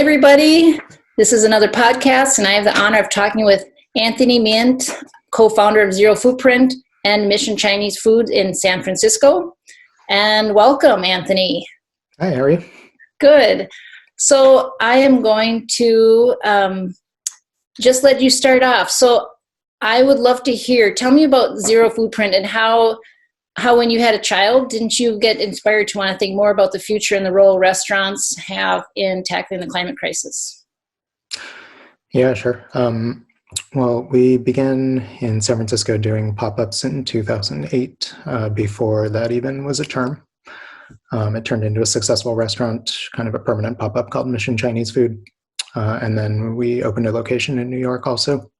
everybody. This is another podcast, and I have the honor of talking with Anthony Myint, co-founder of Foodprint and Mission Chinese Food in San Francisco. And welcome, Anthony. Hi, how are you? Good. So I am going to just let you start off. So I would love to hear, tell me about Foodprint and how when you had a child, didn't you get inspired to want to think more about the future and the role restaurants have in tackling the climate crisis? Yeah, sure. Well, we began in San Francisco doing pop-ups in 2008. Before that even was a term. It turned into a successful restaurant, kind of a permanent pop-up called Mission Chinese Food. And then we opened a location in New York also.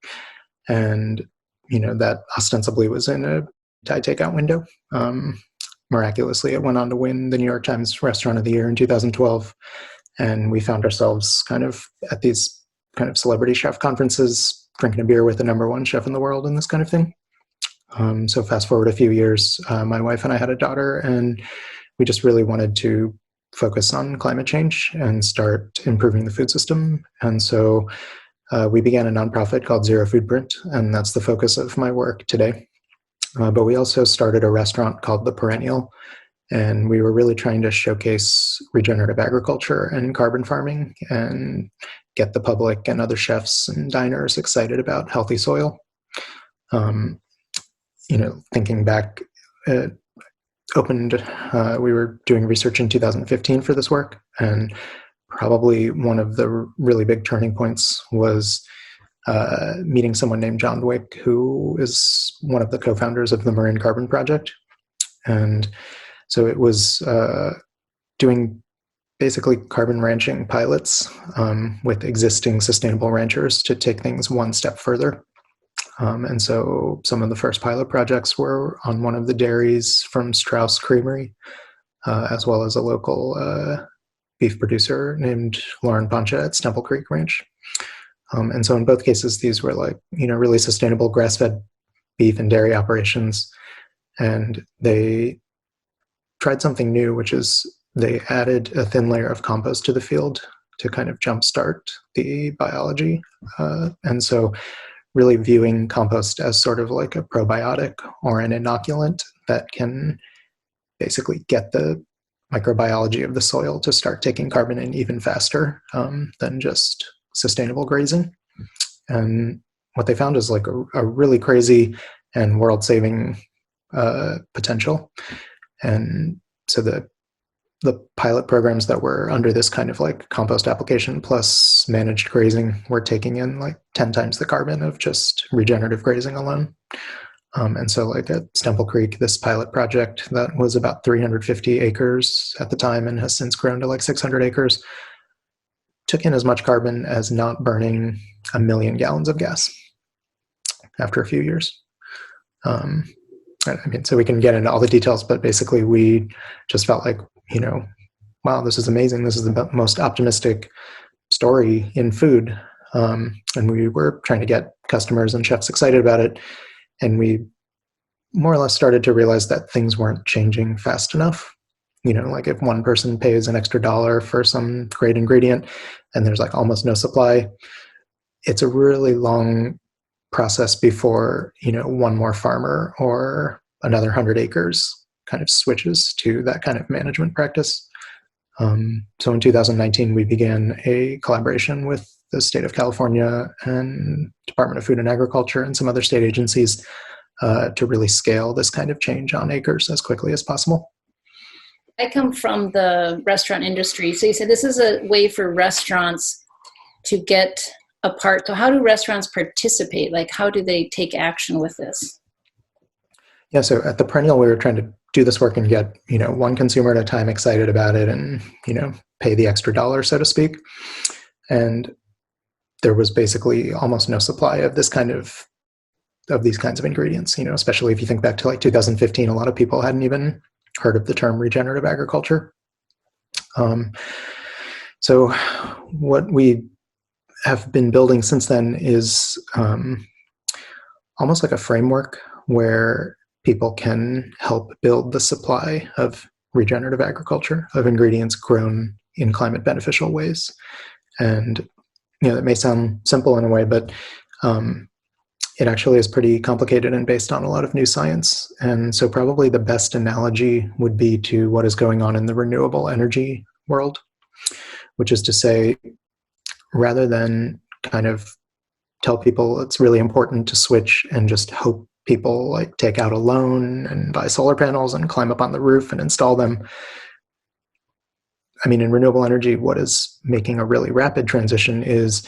And, that ostensibly was in a Thai takeout window. Miraculously, it went on to win the New York Times Restaurant of the Year in 2012. And we found ourselves kind of at these kind of celebrity chef conferences, drinking a beer with the #1 chef in the world and this kind of thing. So fast forward a few years, my wife and I had a daughter, and we just really wanted to focus on climate change and start improving the food system. And so we began a nonprofit called Foodprint, and that's the focus of my work today. But we also started a restaurant called The Perennial, and we were really trying to showcase regenerative agriculture and carbon farming and get the public and other chefs and diners excited about healthy soil. Thinking back, we were doing research in 2015 for this work, and probably one of the really big turning points was meeting someone named John Wick, who is one of the co-founders of the Marine Carbon Project. And so it was doing basically carbon ranching pilots with existing sustainable ranchers to take things one step further. And so some of the first pilot projects were on one of the dairies from Strauss Creamery, as well as a local beef producer named Lauren Pancha at Stemple Creek Ranch. And so in both cases, these were really sustainable grass-fed beef and dairy operations. And they tried something new, which is they added a thin layer of compost to the field to kind of jumpstart the biology. And so really viewing compost as sort of like a probiotic or an inoculant that can basically get the microbiology of the soil to start taking carbon in even faster than just sustainable grazing. And what they found is like a really crazy and world-saving potential. And so the pilot programs that were under this kind of like compost application plus managed grazing were taking in like 10 times the carbon of just regenerative grazing alone. And so like at Stemple Creek, this pilot project that was about 350 acres at the time and has since grown to like 600 acres, took in as much carbon as not burning 1 million gallons of gas after a few years. So we can get into all the details, but basically we just felt like, wow, this is amazing. This is the most optimistic story in food. And we were trying to get customers and chefs excited about it. And we more or less started to realize that things weren't changing fast enough. Like if one person pays an extra $1 for some great ingredient and there's like almost no supply, it's a really long process before, one more farmer or another 100 acres kind of switches to that kind of management practice. So in 2019, we began a collaboration with the state of California and Department of Food and Agriculture and some other state agencies to really scale this kind of change on acres as quickly as possible. I come from the restaurant industry. So you said this is a way for restaurants to get a part. So how do restaurants participate? Like how do they take action with this? Yeah, so at The Perennial, we were trying to do this work and get, one consumer at a time excited about it and, pay the extra $1, so to speak. And there was basically almost no supply of these kinds of ingredients, especially if you think back to like 2015, a lot of people hadn't even heard of the term regenerative agriculture. So what we have been building since then is almost like a framework where people can help build the supply of regenerative agriculture, of ingredients grown in climate beneficial ways. And that may sound simple in a way, but it actually is pretty complicated and based on a lot of new science. And so probably the best analogy would be to what is going on in the renewable energy world, which is to say, rather than kind of tell people it's really important to switch and just hope people like take out a loan and buy solar panels and climb up on the roof and install them. I mean, in renewable energy, what is making a really rapid transition is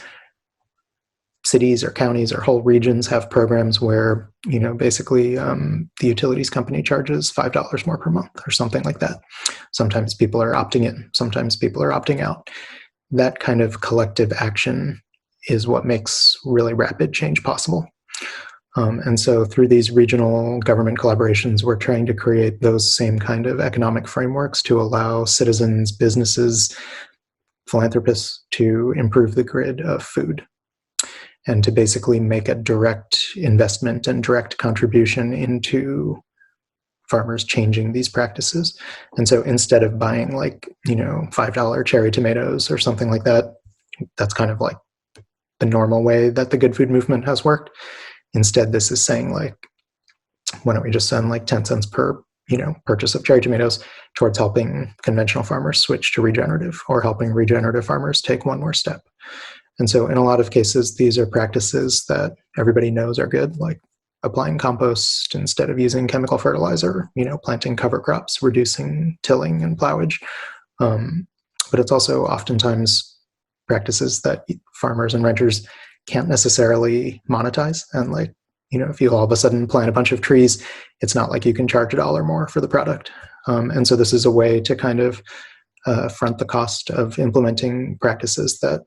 cities or counties or whole regions have programs where, basically the utilities company charges $5 more per month or something like that. Sometimes people are opting in, sometimes people are opting out. That kind of collective action is what makes really rapid change possible. And so through these regional government collaborations, we're trying to create those same kind of economic frameworks to allow citizens, businesses, philanthropists to improve the grid of food and to basically make a direct investment and direct contribution into farmers changing these practices. And so instead of buying $5 cherry tomatoes or something like that, that's kind of like the normal way that the good food movement has worked. Instead, this is saying why don't we just send 10 cents per purchase of cherry tomatoes towards helping conventional farmers switch to regenerative, or helping regenerative farmers take one more step. And so in a lot of cases, these are practices that everybody knows are good, like applying compost instead of using chemical fertilizer, planting cover crops, reducing tilling and plowage. But it's also oftentimes practices that farmers and ranchers can't necessarily monetize. And if you all of a sudden plant a bunch of trees, it's not like you can charge $1 or more for the product. And so this is a way to kind of front the cost of implementing practices that,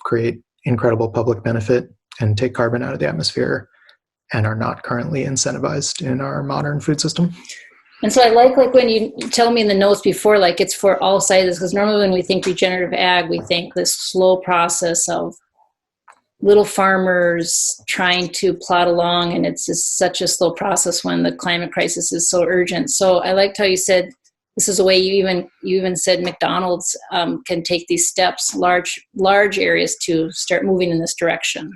create incredible public benefit and take carbon out of the atmosphere and are not currently incentivized in our modern food system. And so I like when you tell me in the notes before, it's for all sizes, because normally when we think regenerative ag, we think this slow process of little farmers trying to plod along, and it's just such a slow process when the climate crisis is so urgent. So I liked how you said this is a way you even said McDonald's can take these steps, large areas, to start moving in this direction.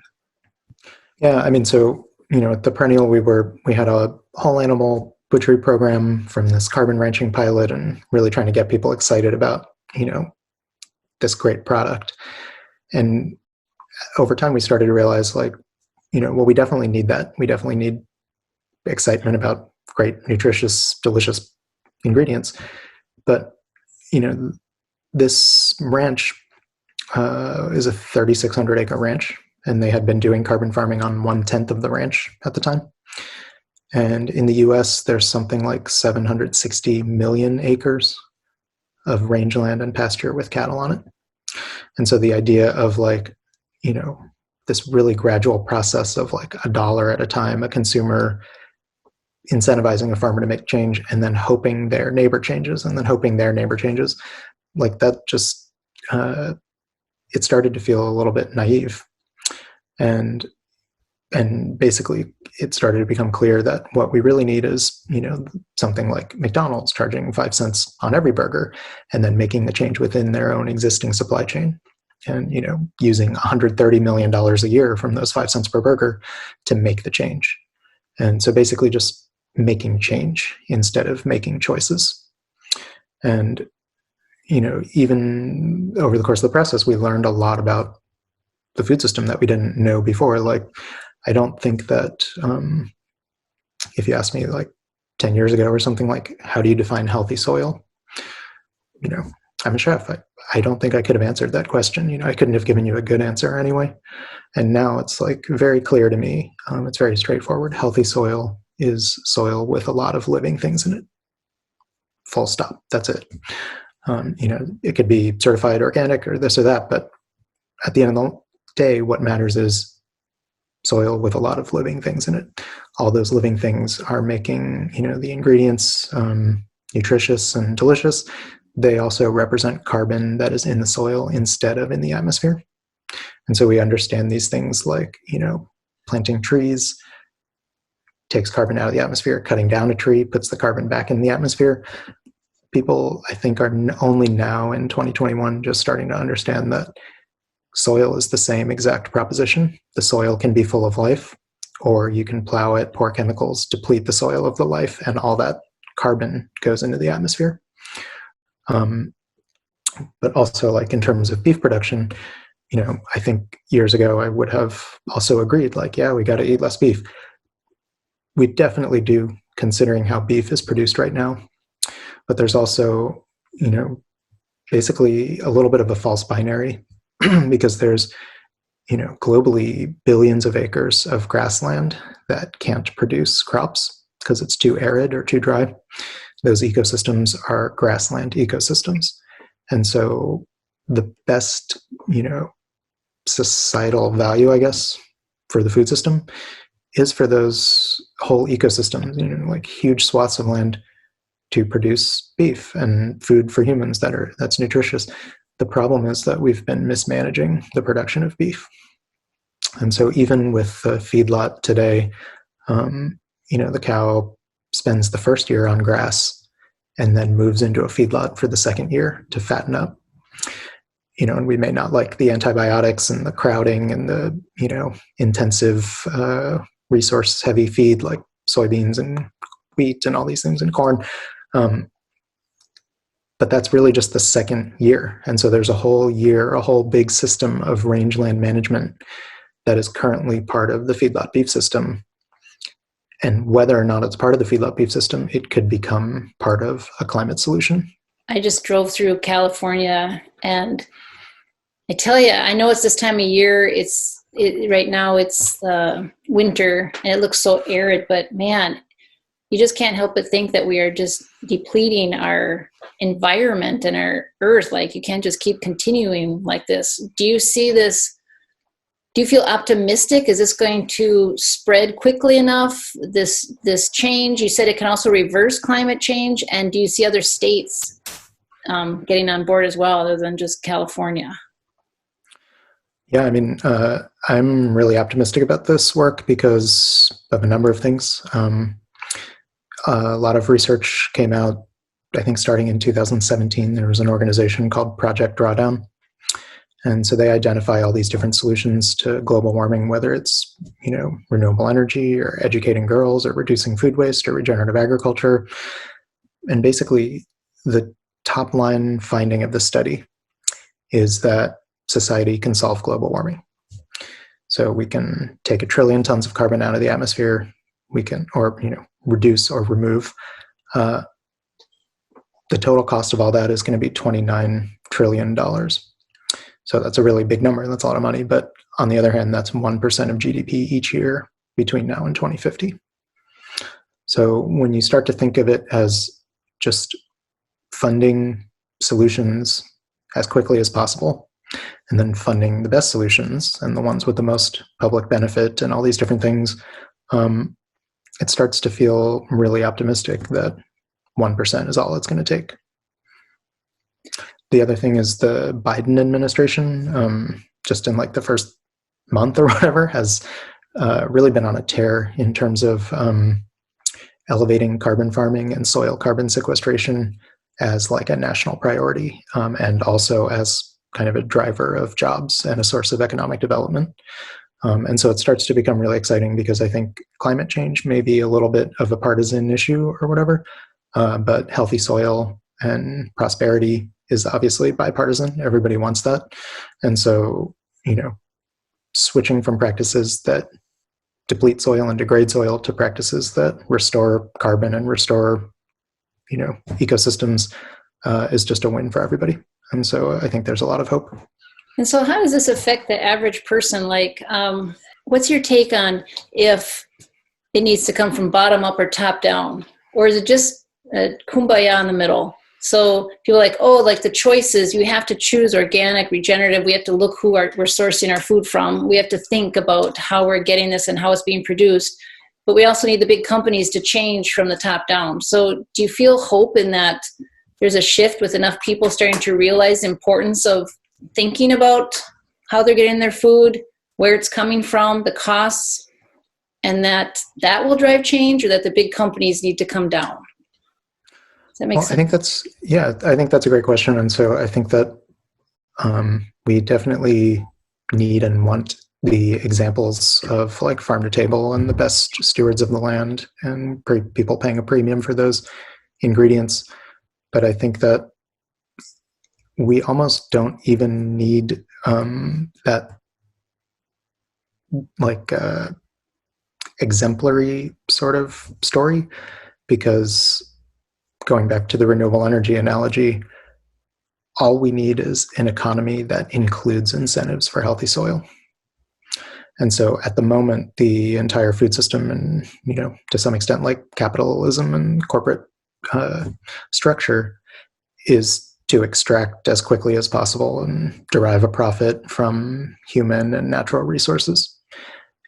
Yeah, I mean, so at the Perennial, we had a whole animal butchery program from this carbon ranching pilot, and really trying to get people excited about this great product. And over time, we started to realize well, we definitely need that. We definitely need excitement about great, nutritious, delicious ingredients. But this ranch is a 3,600 acre ranch, and they had been doing carbon farming on 1/10 of the ranch at the time. And in the US, there's something like 760 million acres of rangeland and pasture with cattle on it. And so the idea of this really gradual process of $1 at a time, a consumer incentivizing a farmer to make change, and then hoping their neighbor changes, and then hoping their neighbor changes, that just, it started to feel a little bit naive. And basically it started to become clear that what we really need is, something like McDonald's charging 5 cents on every burger, and then making the change within their own existing supply chain. And, using $130 million a year from those 5 cents per burger to make the change. And so basically just making change instead of making choices. And, even over the course of the process, we learned a lot about the food system that we didn't know before. I don't think that if you asked me 10 years ago or something, how do you define healthy soil? I'm a chef. I don't think I could have answered that question. I couldn't have given you a good answer anyway. And now it's very clear to me. It's very straightforward. Healthy soil is soil with a lot of living things in it. Full stop. That's it. It could be certified organic or this or that, but at the end of the day, what matters is soil with a lot of living things in it. All those living things are making, the ingredients nutritious and delicious. They also represent carbon that is in the soil instead of in the atmosphere. And so we understand these things planting trees takes carbon out of the atmosphere, cutting down a tree puts the carbon back in the atmosphere. People, I think, are only now in 2021 just starting to understand that soil is the same exact proposition. The soil can be full of life, or you can plow it, pour chemicals, deplete the soil of the life, and all that carbon goes into the atmosphere. But also, like in terms of beef production, I think years ago I would have also agreed, like, yeah, we got to eat less beef. We definitely do, considering how beef is produced right now. But there's also, basically a little bit of a false binary because there's, globally billions of acres of grassland that can't produce crops because it's too arid or too dry. Those ecosystems are grassland ecosystems. And so the best, societal value, I guess, for the food system is for those whole ecosystems, like huge swaths of land to produce beef and food for humans that's nutritious. The problem is that we've been mismanaging the production of beef. And so even with the feedlot today, the cow spends the first year on grass and then moves into a feedlot for the second year to fatten up. And we may not like the antibiotics and the crowding and the, intensive resource heavy feed like soybeans and wheat and all these things and corn. But that's really just the second year. And so there's a whole year, a whole big system of rangeland management that is currently part of the feedlot beef system. And whether or not it's part of the feedlot beef system, it could become part of a climate solution. I just drove through California, and I tell you, I know it's this time of year. Right now it's winter, and it looks so arid. But man, you just can't help but think that we are just depleting our environment and our earth. Like, you can't just keep continuing like this. Do you see this? Do you feel optimistic? Is this going to spread quickly enough, this change? You said it can also reverse climate change. And do you see other states getting on board as well, other than just California? Yeah, I mean, I'm really optimistic about this work because of a number of things. A lot of research came out, I think starting in 2017. There was an organization called Project Drawdown. And so they identify all these different solutions to global warming, whether it's, renewable energy or educating girls or reducing food waste or regenerative agriculture. And basically the top line finding of the study is that society can solve global warming. So we can take 1 trillion tons of carbon out of the atmosphere. We can, reduce or remove. The total cost of all that is going to be $29 trillion. So that's a really big number. That's a lot of money. But on the other hand, that's 1% of GDP each year between now and 2050. So when you start to think of it as just funding solutions as quickly as possible, and then funding the best solutions and the ones with the most public benefit and all these different things, it starts to feel really optimistic that 1% is all it's going to take. The other thing is the Biden administration, just in like the first month or whatever, has really been on a tear in terms of elevating carbon farming and soil carbon sequestration as like a national priority, and also as kind of a driver of jobs and a source of economic development. And so it starts to become really exciting because I think climate change may be a little bit of a partisan issue or whatever, but healthy soil and prosperity is obviously bipartisan. Everybody wants that. And so, switching from practices that deplete soil and degrade soil to practices that restore carbon and restore, ecosystems is just a win for everybody. And so I think there's a lot of hope. And so how does this affect the average person? Like, what's your take on if it needs to come from bottom up or top down? Or is it just kumbaya in the middle? So people are like, oh, like the choices, you have to choose organic, regenerative. We have to look who we're sourcing our food from. We have to think about how we're getting this and how it's being produced. But we also need the big companies to change from the top down. So do you feel hope in that there's a shift with enough people starting to realize the importance of thinking about how they're getting their food, where it's coming from, the costs, and that will drive change, or that the big companies need to come down? Does that make sense? I think that's a great question. And so I think that we definitely need and want the examples of like farm to table and the best stewards of the land and people paying a premium for those ingredients. But I think that we almost don't even need that like exemplary sort of story, because going back to the renewable energy analogy, all we need is an economy that includes incentives for healthy soil. And so at the moment, the entire food system and, to some extent, like capitalism and corporate structure is to extract as quickly as possible and derive a profit from human and natural resources.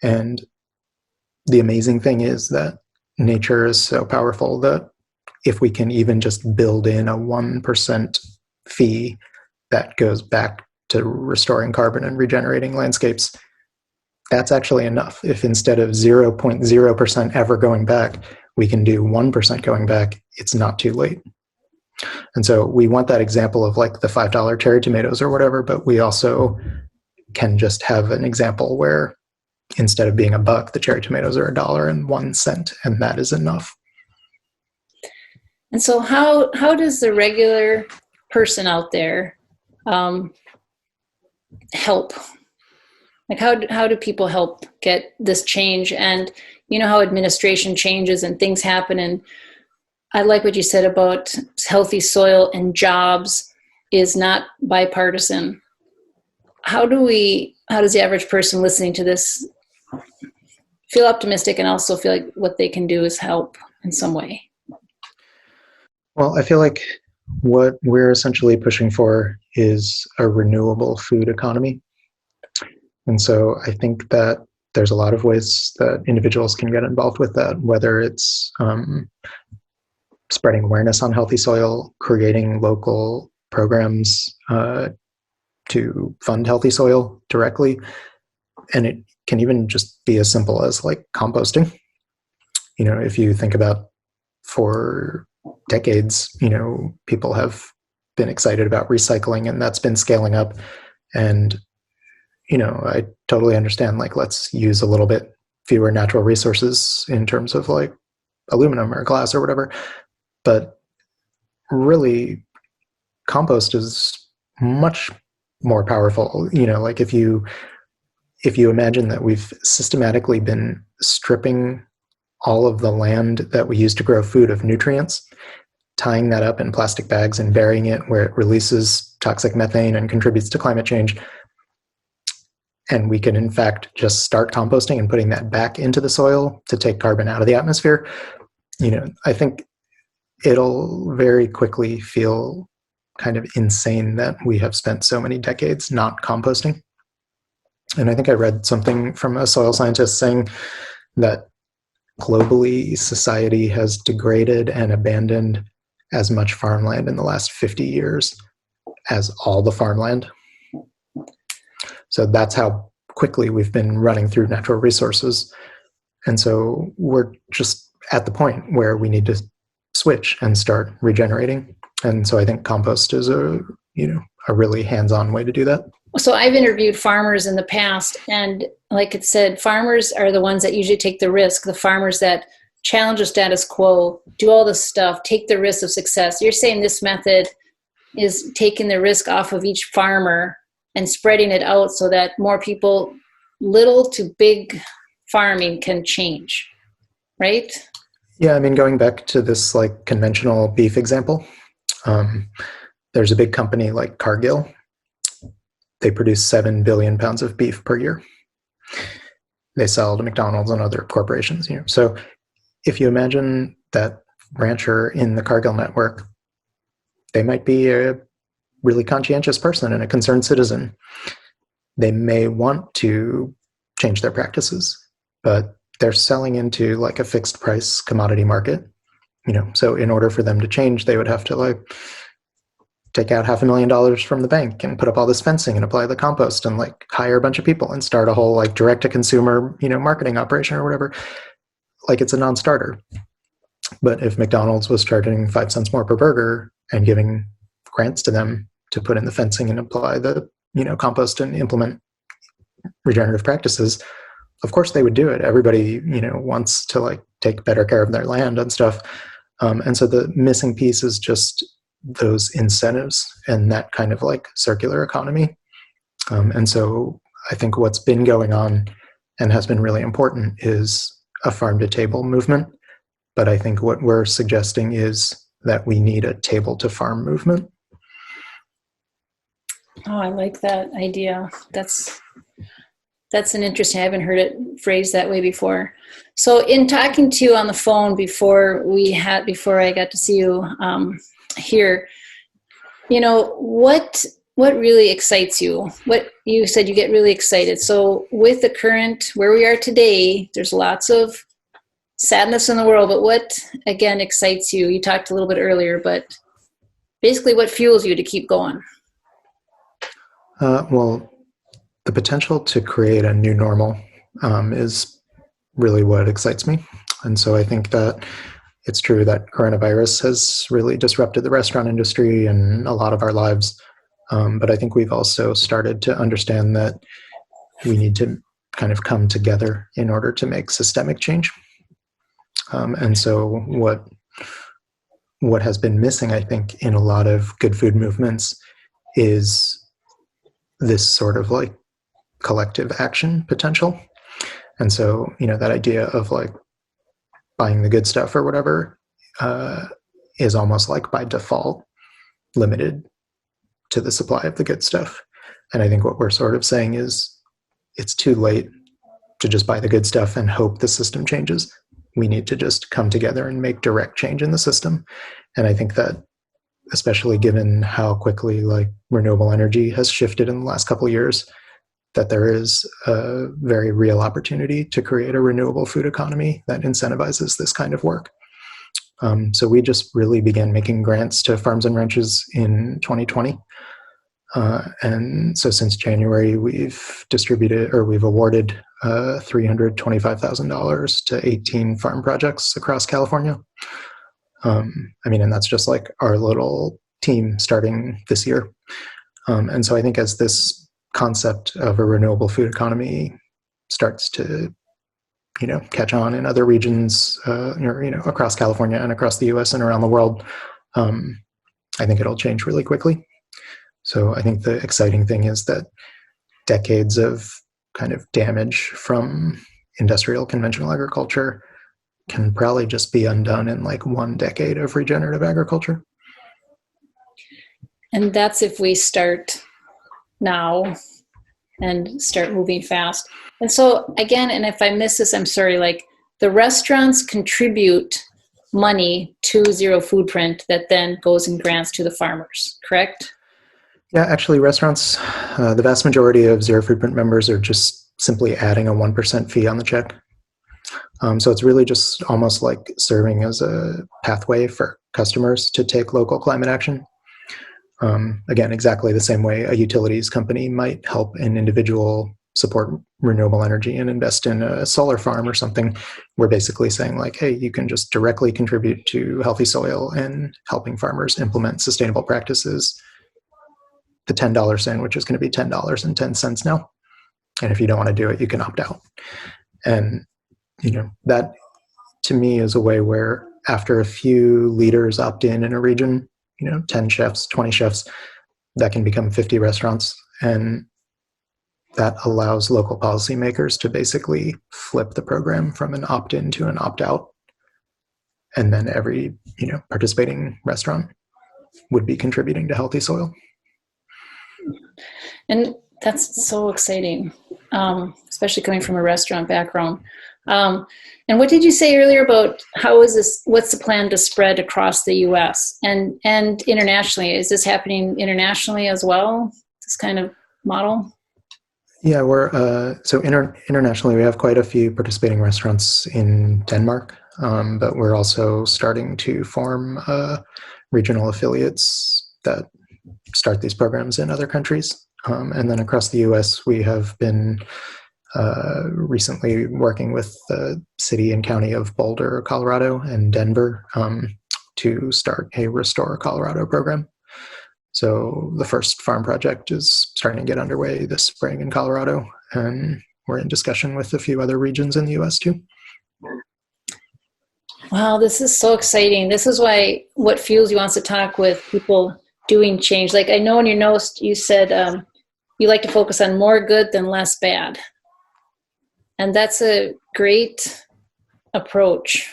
And the amazing thing is that nature is so powerful that if we can even just build in a 1% fee that goes back to restoring carbon and regenerating landscapes, that's actually enough. If instead of 0.0% ever going back, we can do 1% going back, it's not too late. And so we want that example of like the $5 cherry tomatoes or whatever, but we also can just have an example where instead of being $1, the cherry tomatoes are $1.01, and that is enough. And so how does the regular person out there help? Like how do people help get this change? And you know how administration changes and things happen. And I like what you said about healthy soil and jobs is not bipartisan. How does the average person listening to this feel optimistic and also feel like what they can do is help in some way? Well, I feel like what we're essentially pushing for is a renewable food economy. And so I think that there's a lot of ways that individuals can get involved with that, whether it's spreading awareness on healthy soil, creating local programs to fund healthy soil directly. And it can even just be as simple as like composting. If you think about for decades, people have been excited about recycling, and that's been scaling up. And I totally understand, like, let's use a little bit fewer natural resources in terms of like aluminum or glass or whatever. But really, compost is much more powerful. Like if you imagine that we've systematically been stripping all of the land that we use to grow food of nutrients, tying that up in plastic bags and burying it where it releases toxic methane and contributes to climate change. And we can, in fact, just start composting and putting that back into the soil to take carbon out of the atmosphere. I think it'll very quickly feel kind of insane that we have spent so many decades not composting. And I think I read something from a soil scientist saying that globally, society has degraded and abandoned as much farmland in the last 50 years as all the farmland. So that's how quickly we've been running through natural resources. And so we're just at the point where we need to switch and start regenerating. And so I think compost is a really hands-on way to do that. So I've interviewed farmers in the past, and like it said, farmers are the ones that usually take the risk, the farmers that challenge the status quo, do all this stuff, take the risk of success. You're saying this method is taking the risk off of each farmer and spreading it out so that more people, little to big farming, can change, right? Yeah, I mean, going back to this like conventional beef example, there's a big company like Cargill. They produce 7 billion pounds of beef per year. They sell to McDonald's and other corporations. So if you imagine that rancher in the Cargill network, they might be a really conscientious person and a concerned citizen. They may want to change their practices, but they're selling into like a fixed price commodity market. So in order for them to change, they would have to like take out $500,000 from the bank and put up all this fencing and apply the compost and like hire a bunch of people and start a whole like direct to consumer, marketing operation or whatever. Like it's a non-starter. But if McDonald's was charging 5 cents more per burger and giving grants to them to put in the fencing and apply the, compost and implement regenerative practices, of course they would do it. Everybody, wants to like take better care of their land and stuff. And so the missing piece is just those incentives and that kind of like circular economy. And so I think what's been going on and has been really important is a farm to table movement. But I think what we're suggesting is that we need a table to farm movement. Oh, I like that idea. That's an interesting, I haven't heard it phrased that way before. So in talking to you on the phone before I got to see you here, what really excites you? What you said you get really excited. So with the current, where we are today, there's lots of sadness in the world, but what again excites you? You talked a little bit earlier, but basically what fuels you to keep going? Well, the potential to create a new normal is really what excites me. And so I think that it's true that coronavirus has really disrupted the restaurant industry and a lot of our lives. But I think we've also started to understand that we need to kind of come together in order to make systemic change. And so what has been missing, I think, in a lot of good food movements is this sort of like collective action potential. And so, that idea of like buying the good stuff or whatever is almost like by default limited to the supply of the good stuff. And I think what we're sort of saying is it's too late to just buy the good stuff and hope the system changes. We need to just come together and make direct change in the system. And I think that especially given how quickly like renewable energy has shifted in the last couple of years, that there is a very real opportunity to create a renewable food economy that incentivizes this kind of work. So we just really began making grants to farms and ranches in 2020. And so since January, we've awarded $325,000 to 18 farm projects across California. And that's just like our little team starting this year. And so I think as this concept of a renewable food economy starts to, catch on in other regions, across California and across the US and around the world, I think it'll change really quickly. So I think the exciting thing is that decades of kind of damage from industrial conventional agriculture can probably just be undone in like 1 decade of regenerative agriculture. And that's if we start now and start moving fast. And so again, and if I miss this, I'm sorry, like the restaurants contribute money to Zero Foodprint that then goes in grants to the farmers, correct? Yeah, actually restaurants, the vast majority of Zero Foodprint members are just simply adding a 1% fee on the check. So it's really just almost like serving as a pathway for customers to take local climate action. Again, exactly the same way a utilities company might help an individual support renewable energy and invest in a solar farm or something. We're basically saying like, hey, you can just directly contribute to healthy soil and helping farmers implement sustainable practices. The $10 sandwich is going to be $10.10 now. And if you don't want to do it, you can opt out. And, that to me is a way where after a few leaders opt in a region, 10 chefs, 20 chefs, that can become 50 restaurants. And that allows local policymakers to basically flip the program from an opt-in to an opt-out. And then every, participating restaurant would be contributing to healthy soil. And that's so exciting, especially coming from a restaurant background. And what did you say earlier about what's the plan to spread across the US and internationally? Is this happening internationally as well, this kind of model? Yeah, internationally, we have quite a few participating restaurants in Denmark, but we're also starting to form regional affiliates that start these programs in other countries. And then across the US, we have been recently working with the city and county of Boulder, Colorado, and Denver to start a Restore Colorado program. So the first farm project is starting to get underway this spring in Colorado, and we're in discussion with a few other regions in the US too. Wow, this is so exciting. This is why what fuels you wants to talk with people doing change. Like I know in your notes you said you like to focus on more good than less bad. And that's a great approach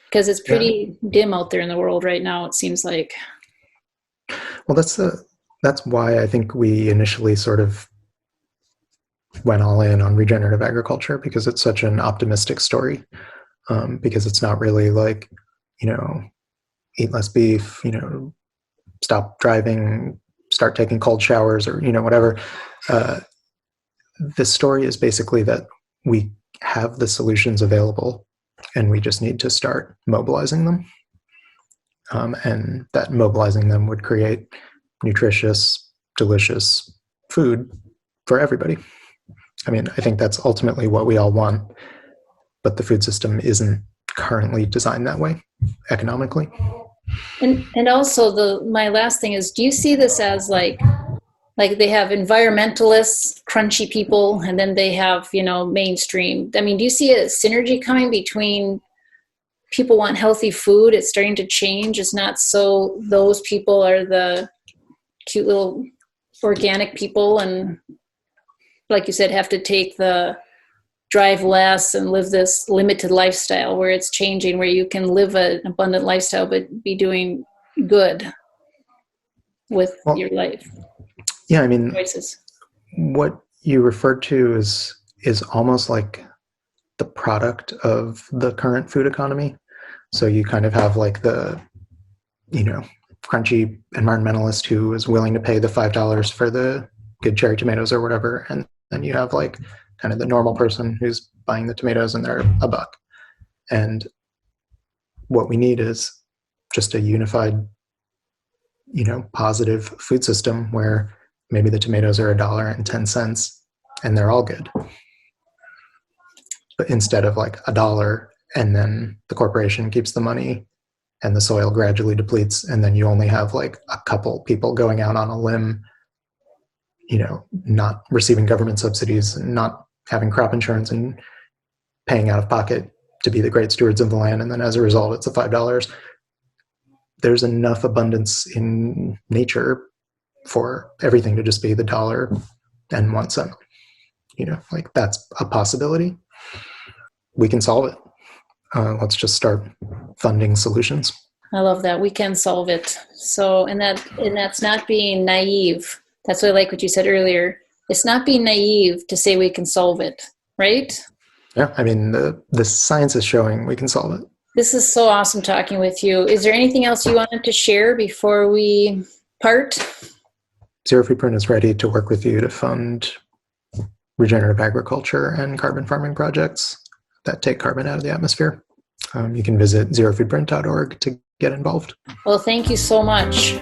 because it's pretty dim out there in the world right now, it seems like. Well, that's why I think we initially sort of went all in on regenerative agriculture, because it's such an optimistic story. Because it's not really like, eat less beef, stop driving, start taking cold showers, or, whatever. The story is basically that we have the solutions available and we just need to start mobilizing them. And that mobilizing them would create nutritious, delicious food for everybody. I mean, I think that's ultimately what we all want, but the food system isn't currently designed that way economically. And also my last thing is, do you see this as like they have environmentalists, crunchy people, and then they have, mainstream? I mean, do you see a synergy coming between people want healthy food? It's starting to change. It's not so those people are the cute little organic people and, like you said, have to drive less and live this limited lifestyle, where it's changing, where you can live an abundant lifestyle but be doing good with your life. Yeah, I mean, choices. What you referred to is almost like the product of the current food economy. So you kind of have like the, crunchy environmentalist who is willing to pay the $5 for the good cherry tomatoes or whatever, and then you have like kind of the normal person who's buying the tomatoes and they're $1. And what we need is just a unified, positive food system where maybe the tomatoes are $1.10 and they're all good. But instead of like $1 and then the corporation keeps the money and the soil gradually depletes, and then you only have like a couple people going out on a limb, not receiving government subsidies and not having crop insurance and paying out of pocket to be the great stewards of the land. And then as a result, it's the $5. There's enough abundance in nature for everything to just be the $1.01. Like that's a possibility. We can solve it. Let's just start funding solutions. I love that. We can solve it. So, and that's not being naive. That's what I like what you said earlier. It's not being naive to say we can solve it, right? Yeah, I mean, the science is showing we can solve it. This is so awesome talking with you. Is there anything else you wanted to share before we part? Zero Foodprint is ready to work with you to fund regenerative agriculture and carbon farming projects that take carbon out of the atmosphere. You can visit zerofoodprint.org to get involved. Well, thank you so much.